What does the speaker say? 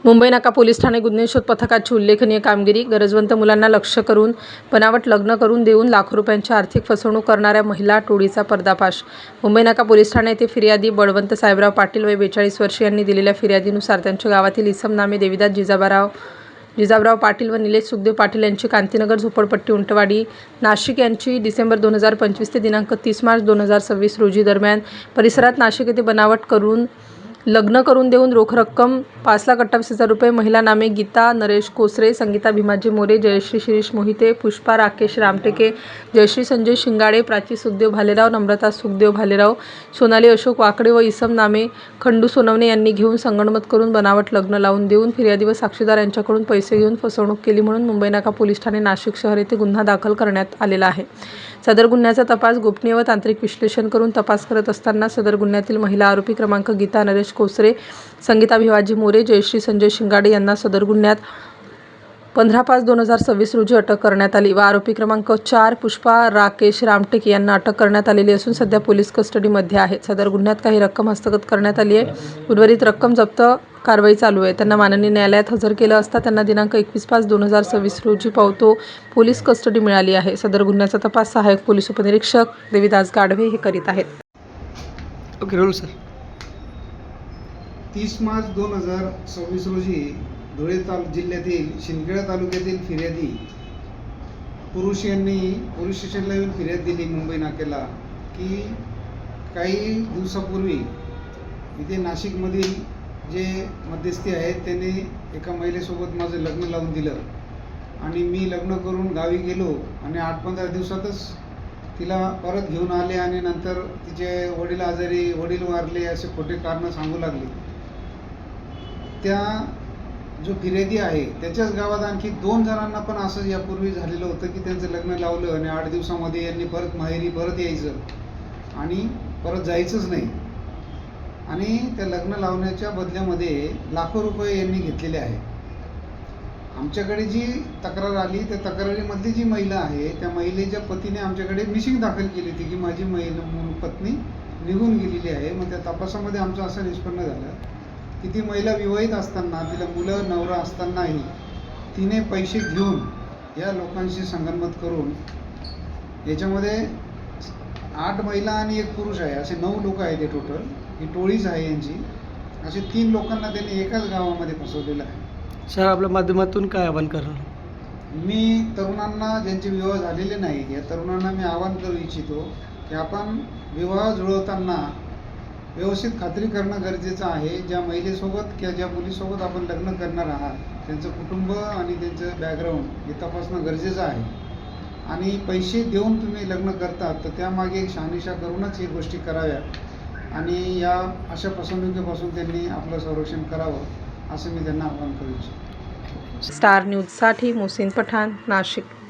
मुंबई नाका पोलीस ठाणे गुन्हे शोध पथकाची उल्लेखनीय कामगिरी. गरजवंत मुलांना लक्ष्य करून बनावट लग्न करून देऊन लाखो रुपयांची आर्थिक फसवणूक करणाऱ्या महिला टोळीचा पर्दाफाश. मुंबई नाका पोलीस ठाणे येथे फिर्यादी बळवंत साहेबराव पाटील वय 42 वर्षे यांनी दिलेल्या फिर्यादीनुसार त्यांच्या गावातील इसम नामे देवीदास जिजाबराव पाटील व निलेश सुखदेव पाटील यांची कांतीनगर झोपडपट्टी उंटवाडी नाशिक यांची डिसेंबर 2025 ते दिनांक 30 मार्च 2026 रोजी दरम्यान परिसरात नाशिक येथे बनावट लग्न करून देऊन रोख रक्कम 5,28,000 रुपये, महिला नामे गीता नरेश कोसरे, संगीता भीमाजी मोरे, जयश्री शिरीष मोहिते, पुष्पा राकेश रामटेके, जयश्री संजय शिंगाडे, प्राची सुखदेव भालेराव, नम्रता सुखदेव भालेराव, सोनाली अशोक वाकडे व इसम नामे खंडू सोनवणे यांनी घेऊन संगनमत करून बनावट लग्न लावून देऊन फिर्यादी व साक्षीदार यांच्याकडून पैसे घेऊन फसवणूक केली म्हणून मुंबई नाका पोलीस ठाणे नाशिक शहर येथे गुन्हा दाखल करण्यात आलेला आहे. सदर गुन्ह्याचा तपास गोपनीय व तांत्रिक विश्लेषण करून तपास करत असताना सदर गुन्ह्यातील महिला आरोपी क्रमांक गीता नरेश कोसरे, संगीता भिवाजी मोरे, जयश्री संजय शिंगाडे यांना सदर गुन्ह्यात 15/5/2026 रोजी अटक करण्यात आली व आरोपी क्रमांक 4 पुष्पा राकेश रामटेके यांना अटक करण्यात आलेली असून सध्या पोलीस कस्टडीमध्ये आहेत. सदर गुन्ह्यात काही रक्कम हस्तगत करण्यात आली आहे. उर्वरित रक्कम जप्त कारवाई चालू आहे. त्यांना माननीय न्यायालयात हजर केलं असता त्यांना दिनांक 21/5/2026 रोजी पोलीस कस्टडी मिळाली आहे. सदर गुन्ह्याचा तपास सहाय्यक पोलीस उपनिरीक्षक देवीदास गाढवे हे करीत आहेत. Okay, role sir. 30 मार्च 2026 रोजी धुळे जिल्ह्यातील शिंदखेडा तालुक्यातील फिर्यादी पुरुष यांनी पोलीस स्टेशनला येऊन फिर्याद दिली मुंबई नाक्याला की काही दिवसापूर्वी इथे नाशिकमधील जे मध्यस्थी आहेत त्यांनी एका महिलेसोबत माझं लग्न लावून दिलं आणि मी लग्न करून गावी गेलो आणि 8-15 दिवसातच तिला परत घेऊन आले आणि नंतर तिचे वडील आजारी, वडील वारले असे खोटे कारणं सांगू लागले. त्या जो फिर्यादी आहे त्याच्याच गावात आणखी 2 जणांना पण असं यापूर्वी झालेलं होतं की त्यांचं लग्न लावलं आणि 8 दिवसामध्ये यांनी परत माहेरी परत यायचं आणि परत जायचंच नाही आणि त्या लग्न लावण्याच्या बदल्यामध्ये लाखो रुपये यांनी घेतलेले आहेत. आमच्याकडे जी तक्रार आली त्या तक्रारीमधली जी महिला आहे त्या महिलेच्या पतीने आमच्याकडे मिसिंग दाखल केली होती की माझी पत्नी निघून गेलेली आहे. मग त्या तपासामध्ये आमचं असं निष्पन्न झालं की ती महिला विवाहित असताना, तिला मुलं नवरा असतानाही तिने पैसे घेऊन या लोकांशी संगनमत करून याच्यामध्ये 8 महिला आणि 1 पुरुष आहे, असे 9 लोक आहेत. हे टोटल ही टोळीच आहे यांची. असे 3 लोकांना त्यांनी एकाच गावामध्ये फसवलेलं आहे. सर, आपल्या माध्यमातून काय आवाहन कराल? मी तरुणांना ज्यांचे विवाह झालेले नाही या तरुणांना मी आवाहन करू इच्छितो की आपण विवाह जुळवताना व्यवस्थित खात्री करणं गरजेचं आहे. ज्या महिलेसोबत किंवा ज्या मुलीसोबत आपण लग्न करणार आहात त्यांचं कुटुंब आणि त्यांचं बॅकग्राऊंड हे तपासणं गरजेचं आहे आणि पैसे देऊन तुम्ही लग्न करतात तर त्यामागे एक शहानिशा करूनच ही गोष्टी कराव्या आणि या अशा फसवणुकीपासून त्यांनी आपलं संरक्षण करावं असं मी त्यांना आवाहन करू इच्छितो. स्टार न्यूजसाठी मोहसिन पठाण, नाशिक.